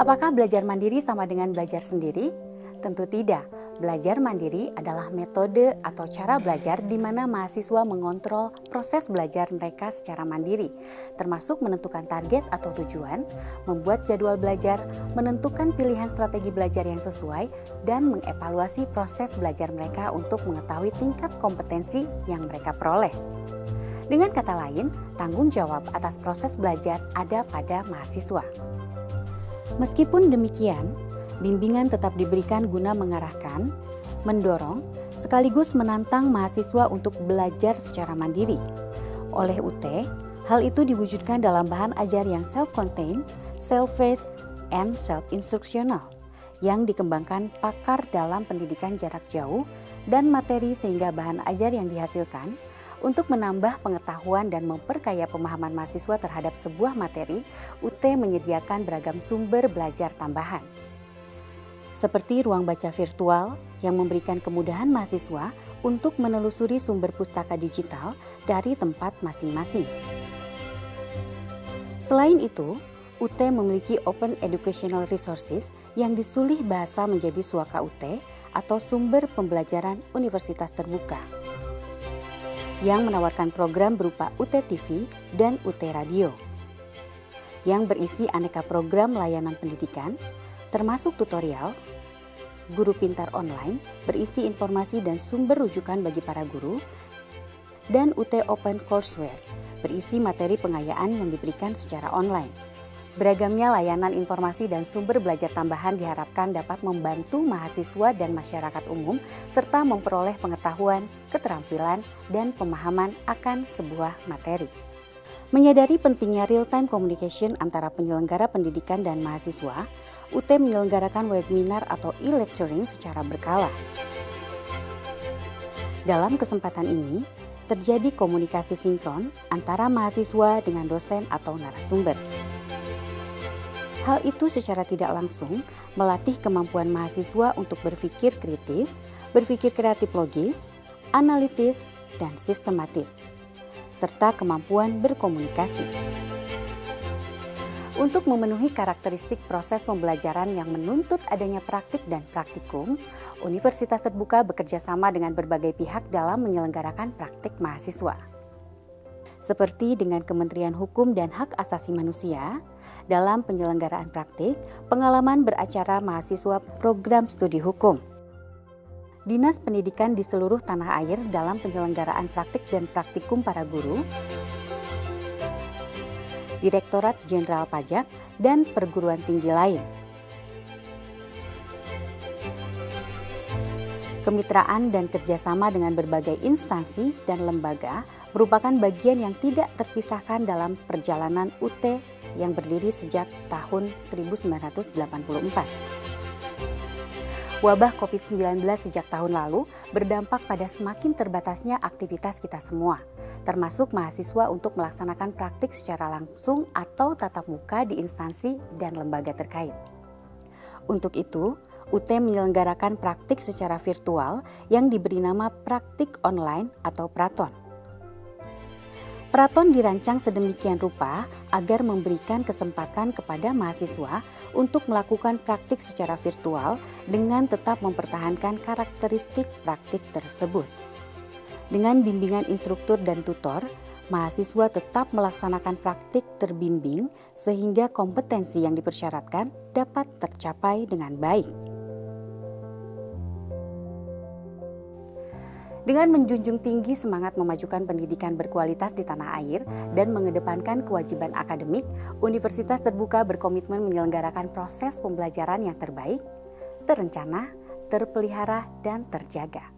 Apakah belajar mandiri sama dengan belajar sendiri? Tentu tidak. Belajar mandiri adalah metode atau cara belajar di mana mahasiswa mengontrol proses belajar mereka secara mandiri, termasuk menentukan target atau tujuan, membuat jadwal belajar, menentukan pilihan strategi belajar yang sesuai, dan mengevaluasi proses belajar mereka untuk mengetahui tingkat kompetensi yang mereka peroleh. Dengan kata lain, tanggung jawab atas proses belajar ada pada mahasiswa. Meskipun demikian, bimbingan tetap diberikan guna mengarahkan, mendorong, sekaligus menantang mahasiswa untuk belajar secara mandiri. Oleh UT, hal itu diwujudkan dalam bahan ajar yang self-contained, self-paced, and self-instructional yang dikembangkan pakar dalam pendidikan jarak jauh dan materi sehingga bahan ajar yang dihasilkan untuk menambah pengetahuan dan memperkaya pemahaman mahasiswa terhadap sebuah materi, UT menyediakan beragam sumber belajar tambahan. Seperti ruang baca virtual yang memberikan kemudahan mahasiswa untuk menelusuri sumber pustaka digital dari tempat masing-masing. Selain itu, UT memiliki Open Educational Resources yang disulih bahasa menjadi Suaka UT atau sumber pembelajaran universitas terbuka, yang menawarkan program berupa UT TV dan UT Radio, yang berisi aneka program layanan pendidikan, termasuk tutorial, guru pintar online, berisi informasi dan sumber rujukan bagi para guru, dan UT Open Courseware, berisi materi pengayaan yang diberikan secara online. Beragamnya layanan informasi dan sumber belajar tambahan diharapkan dapat membantu mahasiswa dan masyarakat umum serta memperoleh pengetahuan, keterampilan, dan pemahaman akan sebuah materi. Menyadari pentingnya real-time communication antara penyelenggara pendidikan dan mahasiswa, UT menyelenggarakan webinar atau e-lecturing secara berkala. Dalam kesempatan ini, terjadi komunikasi sinkron antara mahasiswa dengan dosen atau narasumber. Hal itu secara tidak langsung melatih kemampuan mahasiswa untuk berpikir kritis, berpikir kreatif logis, analitis, dan sistematis, serta kemampuan berkomunikasi. Untuk memenuhi karakteristik proses pembelajaran yang menuntut adanya praktik dan praktikum, Universitas Terbuka bekerja sama dengan berbagai pihak dalam menyelenggarakan praktik mahasiswa. Seperti dengan Kementerian Hukum dan Hak Asasi Manusia, dalam penyelenggaraan praktik, pengalaman beracara mahasiswa program studi hukum. Dinas Pendidikan di seluruh tanah air dalam penyelenggaraan praktik dan praktikum para guru, Direktorat Jenderal Pajak, dan perguruan tinggi lain. Kemitraan dan kerjasama dengan berbagai instansi dan lembaga merupakan bagian yang tidak terpisahkan dalam perjalanan UT yang berdiri sejak tahun 1984. Wabah COVID-19 sejak tahun lalu berdampak pada semakin terbatasnya aktivitas kita semua, termasuk mahasiswa untuk melaksanakan praktik secara langsung atau tatap muka di instansi dan lembaga terkait. Untuk itu, UT menyelenggarakan praktik secara virtual yang diberi nama praktik online atau Praton. Praton dirancang sedemikian rupa agar memberikan kesempatan kepada mahasiswa untuk melakukan praktik secara virtual dengan tetap mempertahankan karakteristik praktik tersebut. Dengan bimbingan instruktur dan tutor, mahasiswa tetap melaksanakan praktik terbimbing sehingga kompetensi yang dipersyaratkan dapat tercapai dengan baik. Dengan menjunjung tinggi semangat memajukan pendidikan berkualitas di tanah air dan mengedepankan kewajiban akademik, Universitas Terbuka berkomitmen menyelenggarakan proses pembelajaran yang terbaik, terencana, terpelihara, dan terjaga.